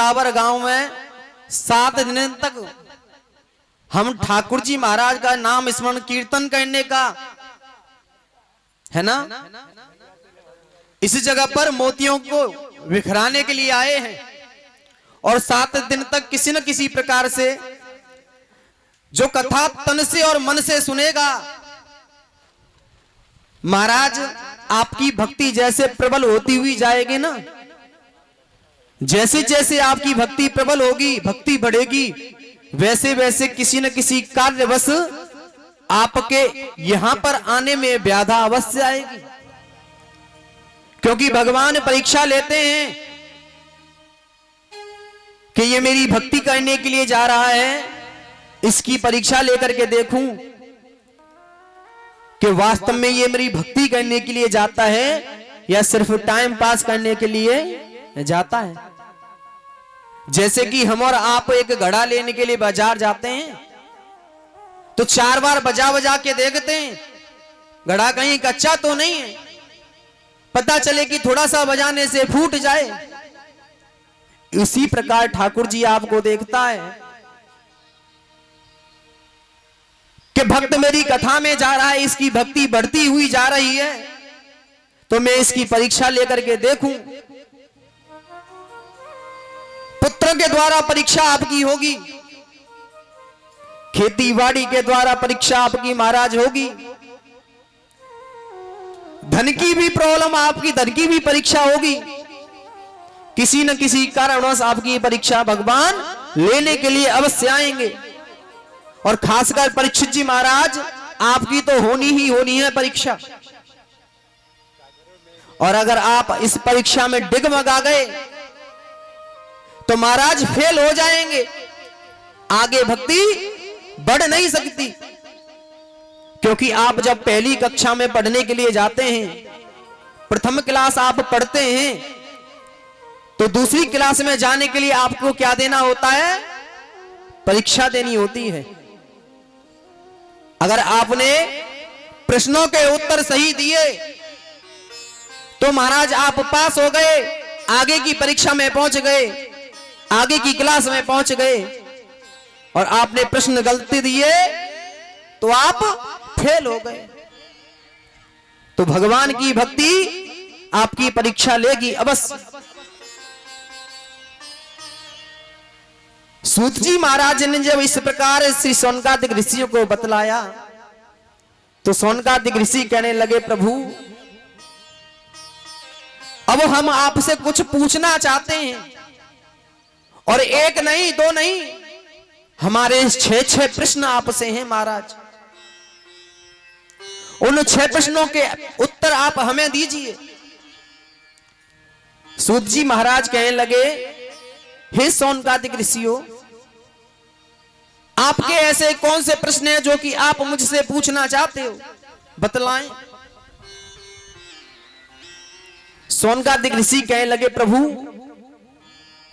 मुक्तावर गांव में 7 दिन तक हम ठाकुर जी महाराज का नाम स्मरण कीर्तन करने का है ना, इस जगह पर मोतियों को बिखराने के लिए आए हैं। और 7 दिन तक किसी न किसी प्रकार से जो कथा तन से और मन से सुनेगा, महाराज आपकी भक्ति जैसे प्रबल होती हुई जाएगी ना, जैसे जैसे आपकी भक्ति प्रबल होगी, भक्ति बढ़ेगी, वैसे वैसे किसी न किसी कार्यवश आपके यहां पर आने में बाधा अवश्य आएगी। क्योंकि भगवान परीक्षा लेते हैं कि ये मेरी भक्ति करने के लिए जा रहा है, इसकी परीक्षा लेकर के देखूं कि वास्तव में ये मेरी भक्ति करने के लिए जाता है या सिर्फ टाइम पास करने के लिए जाता है। जैसे कि हम और आप एक घड़ा लेने के लिए बाजार जाते हैं तो 4 बार बजा बजा के देखते हैं घड़ा कहीं कच्चा तो नहीं है, पता चले कि थोड़ा सा बजाने से फूट जाए। इसी प्रकार ठाकुर जी आपको देखता है कि भक्त मेरी कथा में जा रहा है, इसकी भक्ति बढ़ती हुई जा रही है, तो मैं इसकी परीक्षा लेकर के देखूं। पुत्र के द्वारा परीक्षा आपकी होगी, खेती बाड़ी के द्वारा परीक्षा आपकी महाराज होगी, धन की भी प्रॉब्लम आपकी, धन की भी परीक्षा होगी, किसी न किसी कारणवश आपकी परीक्षा भगवान लेने के लिए अवश्य आएंगे। और खासकर परीक्षित जी महाराज आपकी तो होनी ही होनी है परीक्षा। और अगर आप इस परीक्षा में डिगमगा गए तो महाराज फेल हो जाएंगे, आगे भक्ति बढ़ नहीं सकती। क्योंकि आप जब पहली कक्षा में पढ़ने के लिए जाते हैं, प्रथम क्लास आप पढ़ते हैं, तो दूसरी क्लास में जाने के लिए आपको क्या देना होता है? परीक्षा देनी होती है। अगर आपने प्रश्नों के उत्तर सही दिए तो महाराज आप पास हो गए, आगे की परीक्षा में पहुंच गए, आगे की क्लास में पहुंच गए। और आपने प्रश्न गलती दिए तो आप फेल हो गए। तो भगवान की भक्ति आपकी परीक्षा लेगी अवश्य। सूत जी महाराज ने जब इस प्रकार श्री सोनकादिक ऋषियों को बतलाया तो सोनकादिक ऋषि कहने लगे, प्रभु अब हम आपसे कुछ पूछना चाहते हैं, और एक नहीं दो नहीं, हमारे 6 प्रश्न आपसे हैं महाराज। उन 6 प्रश्नों के उत्तर आप हमें दीजिए। सूत जी महाराज कहने लगे, हे सोनकादिक ऋषियों, आपके ऐसे कौन से प्रश्न हैं जो कि आप मुझसे पूछना चाहते हो, बतलाएं। सोनकादिक ऋषि कहने लगे, प्रभु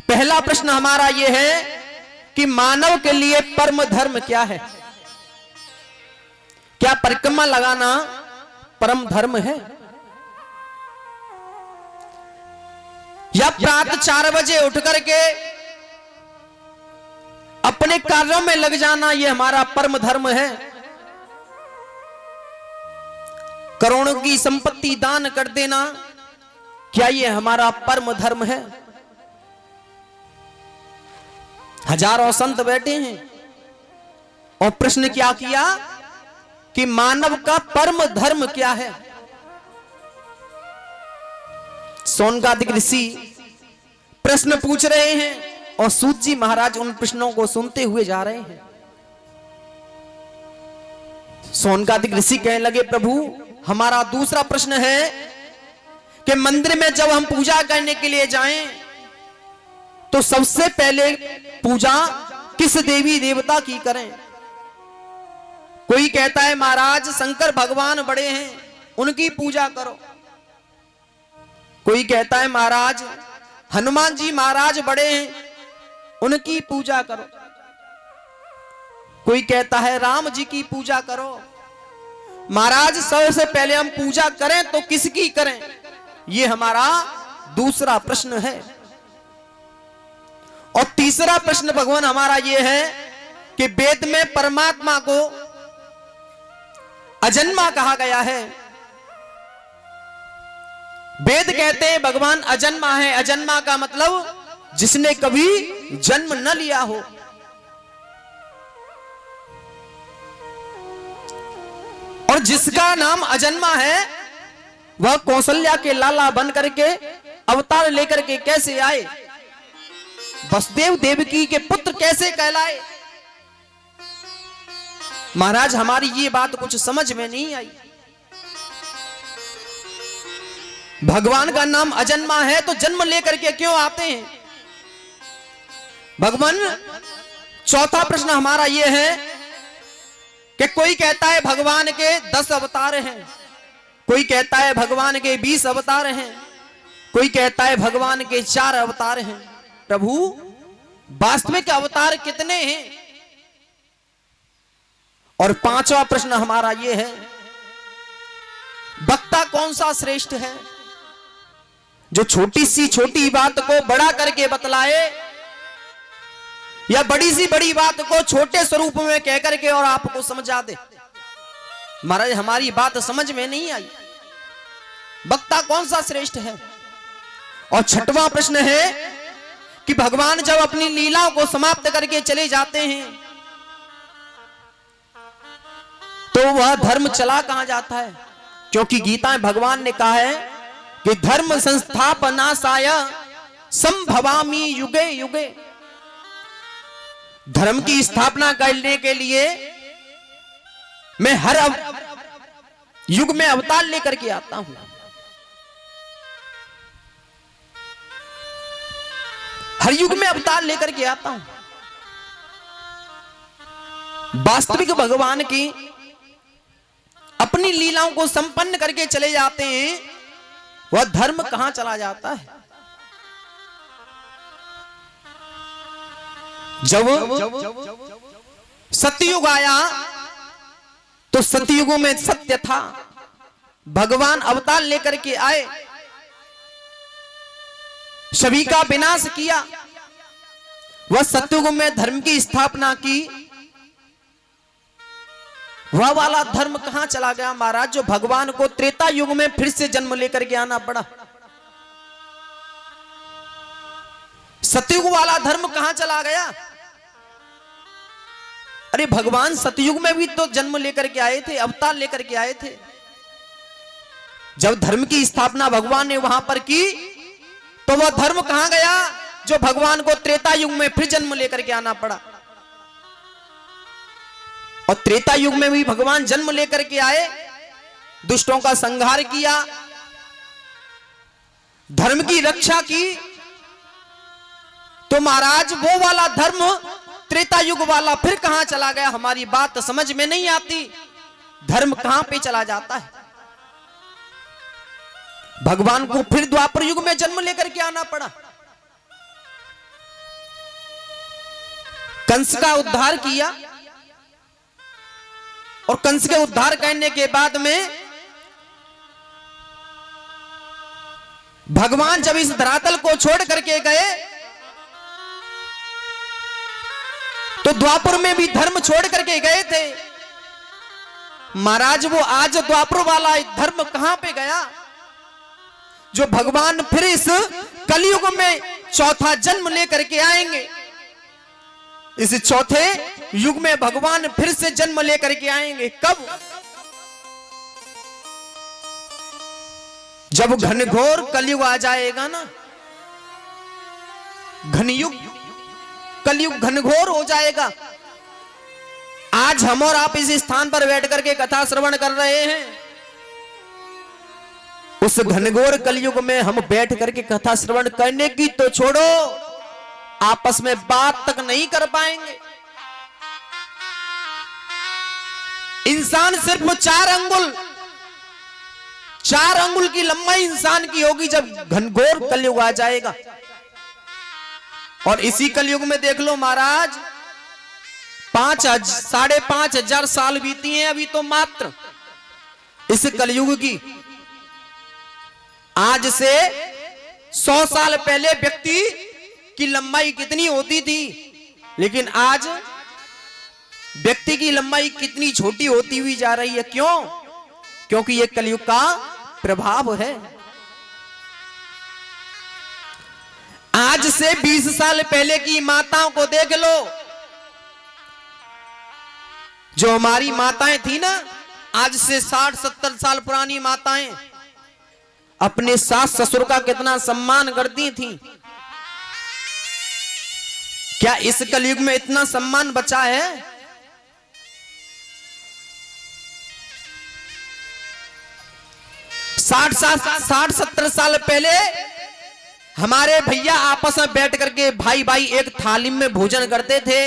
पहला प्रश्न हमारा यह है कि मानव के लिए परम धर्म क्या है? क्या परिक्रमा लगाना परम धर्म है? या प्रातः 4 बजे उठ करके अपने कार्यों में लग जाना यह हमारा परम धर्म है? करोड़ों की संपत्ति दान कर देना, क्या यह हमारा परम धर्म है? हजारों संत बैठे हैं और प्रश्न क्या किया कि मानव का परम धर्म क्या है? सोनकादिक ऋषि प्रश्न पूछ रहे हैं और सूत जी महाराज उन प्रश्नों को सुनते हुए जा रहे हैं। सोनकादिक ऋषि कहने लगे, प्रभु हमारा दूसरा प्रश्न है कि मंदिर में जब हम पूजा करने के लिए जाएं तो सबसे पहले पूजा किस देवी देवता की करें? कोई कहता है महाराज शंकर भगवान बड़े हैं, उनकी पूजा करो। कोई कहता है महाराज हनुमान जी महाराज बड़े हैं, उनकी पूजा करो। कोई कहता है राम जी की पूजा करो। महाराज सबसे पहले हम पूजा करें तो किसकी करें? ये हमारा दूसरा प्रश्न है। तीसरा प्रश्न भगवान हमारा ये है कि वेद में परमात्मा को अजन्मा कहा गया है। वेद कहते हैं भगवान अजन्मा है। अजन्मा का मतलब जिसने कभी जन्म न लिया हो। और जिसका नाम अजन्मा है वह कौशल्या के लाला बन करके अवतार लेकर के कैसे आए, वसुदेव देवकी के पुत्र कैसे कहलाए। महाराज हमारी ये बात कुछ समझ में नहीं आई। भगवान का नाम अजन्मा है तो जन्म लेकर के क्यों आते हैं भगवान। चौथा प्रश्न हमारा यह है कि कोई कहता है भगवान के 10 अवतार हैं, कोई कहता है भगवान के 20 अवतार हैं, कोई कहता है भगवान के 4 अवतार हैं। प्रभु वास्तविक अवतार कितने हैं। और पांचवा प्रश्न हमारा यह है वक्ता कौन सा श्रेष्ठ है, जो छोटी सी छोटी बात को बड़ा करके बतलाए या बड़ी सी बड़ी बात को छोटे स्वरूप में कह करके और आपको समझा दे। महाराज हमारी बात समझ में नहीं आई। वक्ता कौन सा श्रेष्ठ है। और छठवां प्रश्न है कि भगवान जब अपनी लीलाओं को समाप्त करके चले जाते हैं तो वह धर्म चला कहां जाता है। क्योंकि गीता में भगवान ने कहा है कि धर्म संस्थापनासाय संभवामि युगे युगे। धर्म की स्थापना करने के लिए मैं हर युग में अवतार लेकर के आता हूं। हर युग में अवतार लेकर के आता हूं। वास्तविक भगवान की अपनी लीलाओं को संपन्न करके चले जाते हैं, वह धर्म कहां चला जाता है। जब सतयुग आया तो सतयुग में सत्य था। भगवान अवतार लेकर के आए, सभी का विनाश किया। वह सतयुग में धर्म की स्थापना की। वह वाला धर्म कहां चला गया महाराज, जो भगवान को त्रेता युग में फिर से जन्म लेकर के आना पड़ा। सतयुग वाला धर्म कहां चला गया। अरे भगवान सतयुग में भी तो जन्म लेकर के आए थे, अवतार लेकर के आए थे। जब धर्म की स्थापना भगवान ने वहां पर की तो वह धर्म कहां गया जो भगवान को त्रेता युग में फिर जन्म लेकर के आना पड़ा। और त्रेता युग में भी भगवान जन्म लेकर के आए, दुष्टों का संहार किया, धर्म की रक्षा की। तो महाराज वो वाला धर्म त्रेता युग वाला फिर कहां चला गया, हमारी बात समझ में नहीं आती। धर्म कहां पे चला जाता है। भगवान को फिर द्वापर युग में जन्म लेकर के आना पड़ा। कंस का उद्धार किया और कंस के उद्धार करने के बाद में भगवान जब इस धरातल को छोड़ करके गए तो द्वापर में भी धर्म छोड़ करके गए थे। महाराज वो आज द्वापर वाला धर्म कहां पे गया जो भगवान फिर इस कलयुग में चौथा जन्म लेकर के आएंगे। इस चौथे युग में भगवान फिर से जन्म लेकर के आएंगे। कब? जब घनघोर कलयुग आ जाएगा ना, घनयुग कलयुग घनघोर हो जाएगा। आज हम और आप इस स्थान पर बैठ करके कथा श्रवण कर रहे हैं। उस घनघोर कलयुग में हम बैठ करके कथा श्रवण करने की तो छोड़ो, आपस में बात तक नहीं कर पाएंगे। इंसान सिर्फ 4 अंगुल की लंबाई इंसान की होगी जब घनघोर कलयुग आ जाएगा। और इसी कलयुग में देख लो महाराज 5,500 साल बीती हैं अभी तो मात्र इस कलयुग की। आज से 100 साल पहले व्यक्ति की लंबाई कितनी होती थी, लेकिन आज व्यक्ति की लंबाई कितनी छोटी होती हुई जा रही है। क्यों? क्योंकि यह कलयुग का प्रभाव है। आज से 20 साल पहले की माताओं को देख लो। जो हमारी माताएं थी ना, आज से 60-70 साल पुरानी माताएं अपने सास ससुर का कितना सम्मान करती थी। क्या इस कलयुग में इतना सम्मान बचा है? साठ 70 साल पहले हमारे भैया आपस में बैठ करके भाई भाई एक थाली में भोजन करते थे।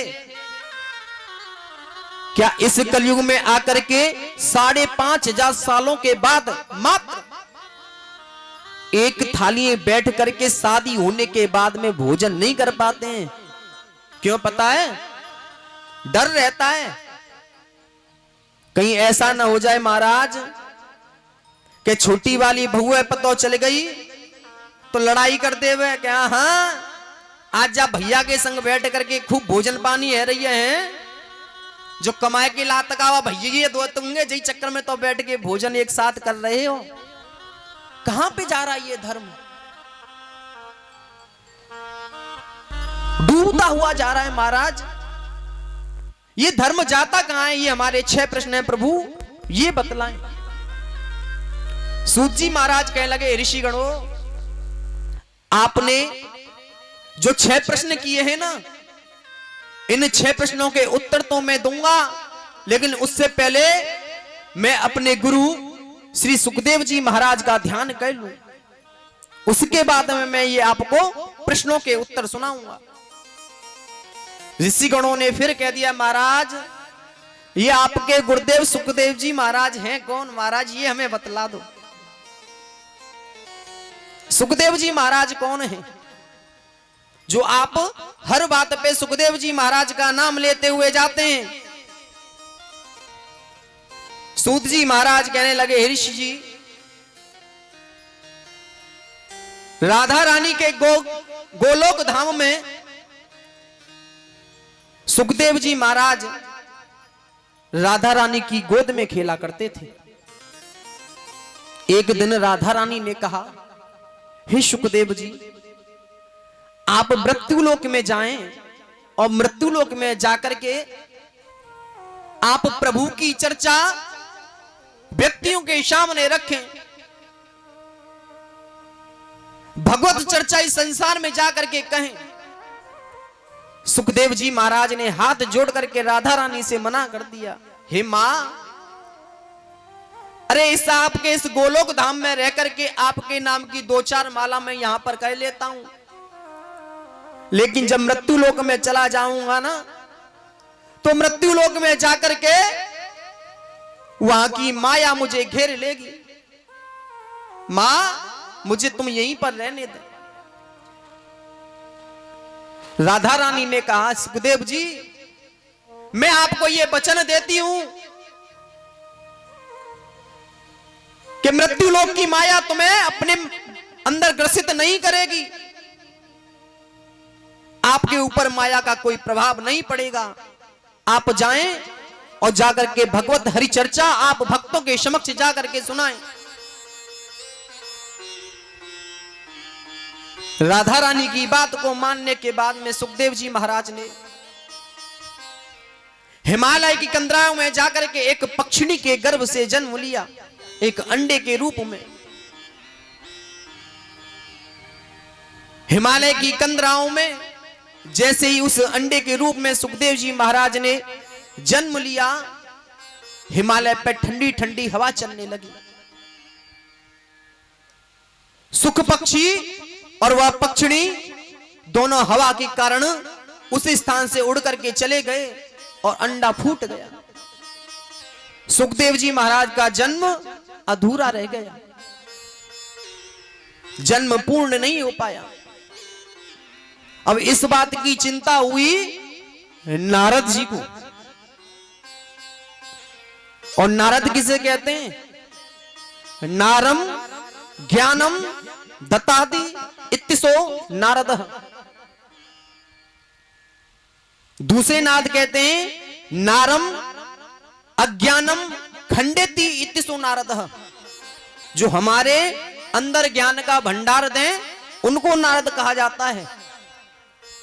क्या इस कलयुग में आकर के 5,500 सालों के बाद मात्र एक थाली में बैठ करके शादी होने के बाद में भोजन नहीं कर पाते हैं? क्यों पता है? डर रहता है कहीं ऐसा ना हो जाए महाराज कि छोटी वाली बहू है पतो चल गई तो लड़ाई करते हुए क्या, हाँ आज जा भैया के संग बैठ करके खूब भोजन पानी है रही है, जो कमाए के लात का भैया ये दो तुंगे जी चक्कर में तो बैठ के भोजन एक साथ कर रहे हो। कहां पे जा रहा है ये धर्म? डूबता हुआ जा रहा है महाराज। ये धर्म जाता कहां है? ये हमारे 6 प्रश्न हैं प्रभु, ये बतलाएं। सूत जी महाराज कहने लगे, ऋषिगणों आपने जो 6 प्रश्न किए हैं ना, इन 6 प्रश्नों के उत्तर तो मैं दूंगा, लेकिन उससे पहले मैं अपने गुरु श्री सुखदेव जी महाराज का ध्यान कर लूं, उसके बाद में मैं ये आपको प्रश्नों के उत्तर सुनाऊंगा। ऋषिगणों ने फिर कह दिया, महाराज ये आपके गुरुदेव सुखदेव जी महाराज हैं कौन? महाराज ये हमें बतला दो। सुखदेव जी महाराज कौन हैं जो आप हर बात पे सुखदेव जी महाराज का नाम लेते हुए जाते हैं? सूत जी महाराज कहने लगे, ऋषि जी राधा रानी के गोलोक धाम में सुखदेव जी महाराज राधा रानी की गोद में खेला करते थे। एक दिन राधा रानी ने कहा, हे सुखदेव जी आप मृत्युलोक में जाएं और मृत्युलोक में जाकर के आप प्रभु की चर्चा व्यक्तियों के सामने रखें। भगवत चर्चा इस संसार में जाकर के कहें। सुखदेव जी महाराज ने हाथ जोड़ करके राधा रानी से मना कर दिया, हे मां अरे इस आपके इस गोलोक धाम में रह करके आपके नाम की 2-4 माला मैं यहां पर कर लेता हूं, लेकिन जब मृत्यु लोक में चला जाऊंगा ना तो मृत्यु लोक में जाकर के वहां की माया मुझे घेर लेगी। मां मुझे तुम यहीं पर रहने दे। राधा रानी ने कहा, सुखदेव जी मैं आपको यह वचन देती हूं कि मृत्यु लोक की माया तुम्हें अपने अंदर ग्रसित नहीं करेगी, आपके ऊपर माया का कोई प्रभाव नहीं पड़ेगा। आप जाएं और जाकर के भगवत हरि चर्चा आप भक्तों के समक्ष जाकर के सुनाएं। राधा रानी की बात को मानने के बाद में सुखदेव जी महाराज ने हिमालय की कंदराओं में जाकर के एक पक्षिणी के गर्भ से जन्म लिया, एक अंडे के रूप में। हिमालय की कंदराओं में जैसे ही उस अंडे के रूप में सुखदेव जी महाराज ने जन्म लिया, हिमालय पर ठंडी ठंडी हवा चलने लगी। सुख पक्षी और वह पक्षिणी दोनों हवा के कारण उस स्थान से उड़ करके चले गए और अंडा फूट गया। सुखदेव जी महाराज का जन्म अधूरा रह गया, जन्म पूर्ण नहीं हो पाया। अब इस बात की चिंता हुई नारद जी को, और नारद किसे कहते हैं? नारम ज्ञानम दत्तादि इत्तिसो नारद। दूसरे नारद कहते हैं नारम अज्ञानम खंडेति इतिसो नारद, जो हमारे अंदर ज्ञान का भंडार दें उनको नारद कहा जाता है,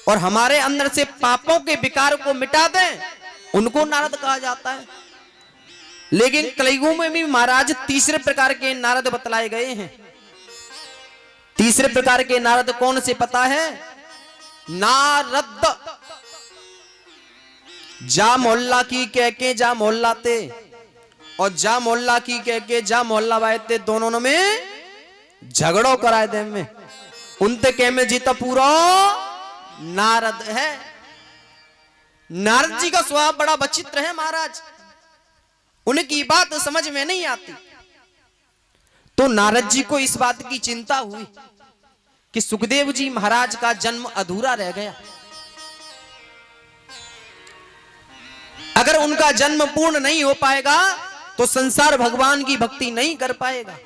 और हमारे अंदर से पापों के विकार को मिटा दें उनको नारद कहा जाता है। लेकिन कलयुग में भी महाराज तीसरे प्रकार के नारद बतलाए गए हैं। तीसरे प्रकार के नारद कौन से पता है? नारद जा मोहल्ला की कह के जा मोहल्लाते, और जा मोहल्ला की कह के जा मोहल्ला वायते, दोनों में झगड़ो कराए दे में उनते कह में जीता पूरा नारद है। नारद जी का स्वभाव बड़ा विचित्र है महाराज, उनकी बात समझ में नहीं आती। तो नारद जी को इस बात की चिंता हुई कि सुखदेव जी महाराज का जन्म अधूरा रह गया, अगर उनका जन्म पूर्ण नहीं हो पाएगा तो संसार भगवान की भक्ति नहीं कर पाएगा।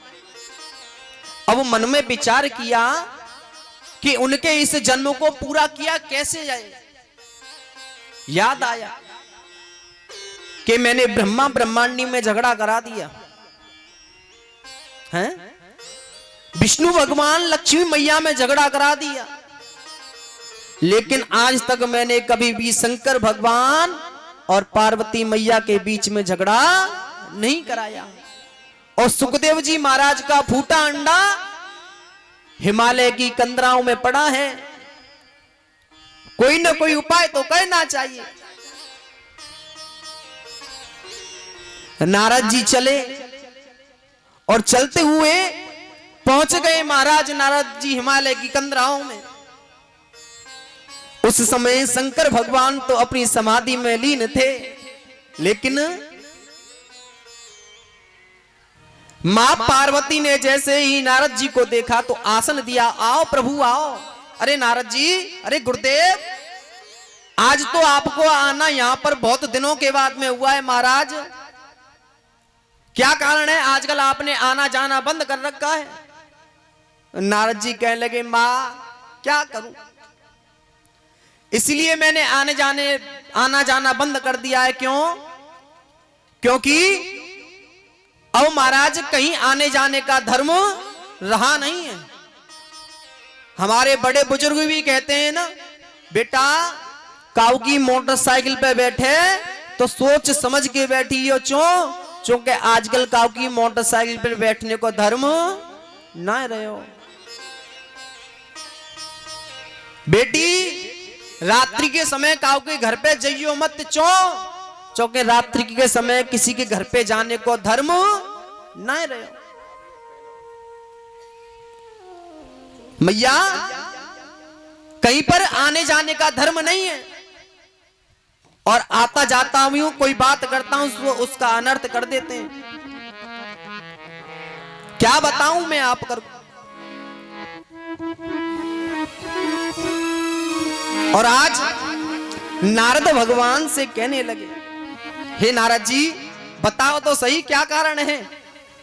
अब मन में विचार किया कि उनके इस जन्म को पूरा किया कैसे जाए। याद आया कि मैंने ब्रह्मा ब्रह्मांडी में झगड़ा करा दिया है, विष्णु भगवान लक्ष्मी मैया में झगड़ा करा दिया, लेकिन आज तक मैंने कभी भी शंकर भगवान और पार्वती मैया के बीच में झगड़ा नहीं कराया। और सुखदेव जी महाराज का फूटा अंडा हिमालय की कंदराओं में पड़ा है, कोई ना कोई उपाय तो करना चाहिए। नारद जी चले और चलते हुए पहुंच गए महाराज नारद जी हिमालय की कंदराओं में। उस समय शंकर भगवान तो अपनी समाधि में लीन थे, लेकिन मां पार्वती ने जैसे ही नारद जी को देखा तो आसन दिया, आओ प्रभु आओ। अरे नारद जी, अरे गुरुदेव, आज तो आपको आना यहां पर बहुत दिनों के बाद में हुआ है महाराज, क्या कारण है? आजकल आपने आना जाना बंद कर रखा है। नारद जी कहने लगे मां क्या करूं, इसलिए मैंने आना जाना बंद कर दिया है। क्यों? क्योंकि अब महाराज कहीं आने जाने का धर्म रहा नहीं है। हमारे बड़े बुजुर्ग भी कहते हैं ना, बेटा काऊ की मोटरसाइकिल पे बैठे तो सोच समझ के बैठी हो, क्योंकि आजकल काऊ की मोटरसाइकिल पर बैठने को धर्म ना रहे हो। बेटी रात्रि के समय काऊ के घर पे जाइयो मत, क्योंकि रात्रि के समय किसी के घर पे जाने को धर्म ना रहे। मैया कहीं पर आने जाने का धर्म नहीं है, और आता जाता हूं कोई बात करता हूं उसका अनर्थ कर देते हैं। क्या बताऊं मैं आप कर। और आज नारद भगवान से कहने लगे, हे नारद जी बताओ तो सही क्या कारण है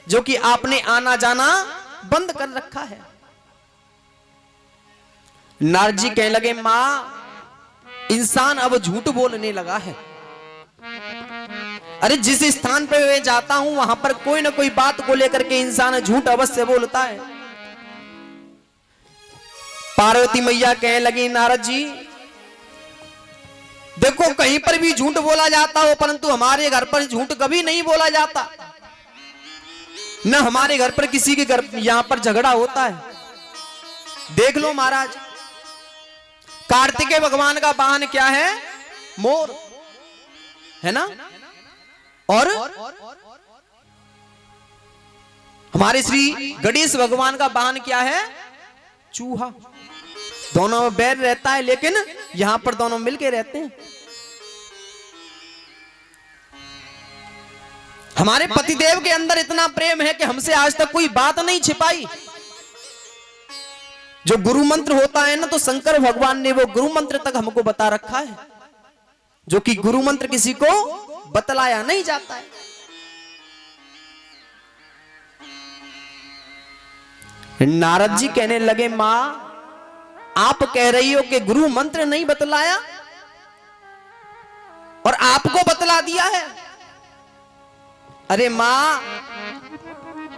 जो कि आपने आना जाना बंद कर रखा है। नारद जी कहने लगे मां, इंसान अब झूठ बोलने लगा है। अरे जिस स्थान पे मैं जाता हूं वहां पर कोई ना कोई बात को लेकर के इंसान झूठ अवश्य बोलता है। पार्वती मैया कहने लगी नारद जी देखो कहीं पर भी झूठ बोला जाता हो, परंतु हमारे घर पर झूठ कभी नहीं बोला जाता। न हमारे घर पर किसी के घर यहां पर झगड़ा होता है। देख लो महाराज, कार्तिकेय भगवान का वाहन क्या है? मोर है ना, और हमारे श्री गणेश भगवान का वाहन क्या है? चूहा। दोनों में बैर रहता है, लेकिन यहां पर दोनों मिलके रहते हैं। हमारे पतिदेव के अंदर इतना प्रेम है कि हमसे आज तक कोई बात नहीं छिपाई। जो गुरु मंत्र होता है ना, तो शंकर भगवान ने वो गुरु मंत्र तक हमको बता रखा है, जो कि गुरु मंत्र किसी को बतलाया नहीं जाता है। नारद जी कहने लगे मां, आप कह रही हो कि गुरु मंत्र नहीं बतलाया, और आपको बतला दिया है। अरे मां,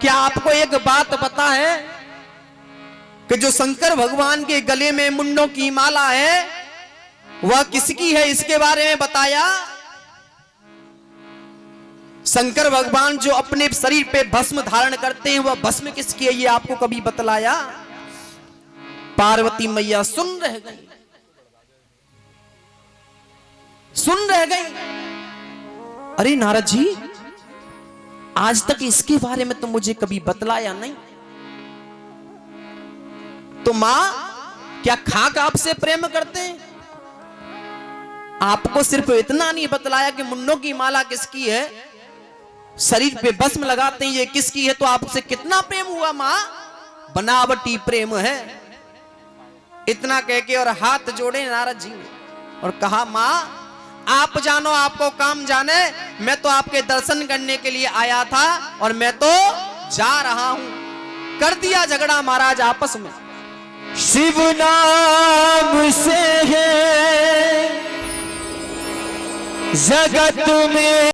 क्या आपको एक बात पता है कि जो शंकर भगवान के गले में मुंडों की माला है वह किसकी है, इसके बारे में बताया? शंकर भगवान जो अपने शरीर पे भस्म धारण करते हैं वह भस्म किसकी है, ये आपको कभी बतलाया? पार्वती मैया सुन रह गई, सुन रह गई। अरे नारद जी, आज तक इसके बारे में तो मुझे कभी बतलाया नहीं। तो मां, क्या खाक आपसे प्रेम करते हैं? आपको सिर्फ इतना नहीं बतलाया कि मुंडों की माला किसकी है, शरीर पे भस्म लगाते हैं ये किसकी है, तो आपसे कितना प्रेम हुआ मां? बनावटी प्रेम है। इतना कह के और हाथ जोड़े नारद जी और कहा, मां आप जानो, आपको काम जाने, मैं तो आपके दर्शन करने के लिए आया था और मैं तो जा रहा हूं। कर दिया झगड़ा महाराज आपस में। शिव नाम से है जगत में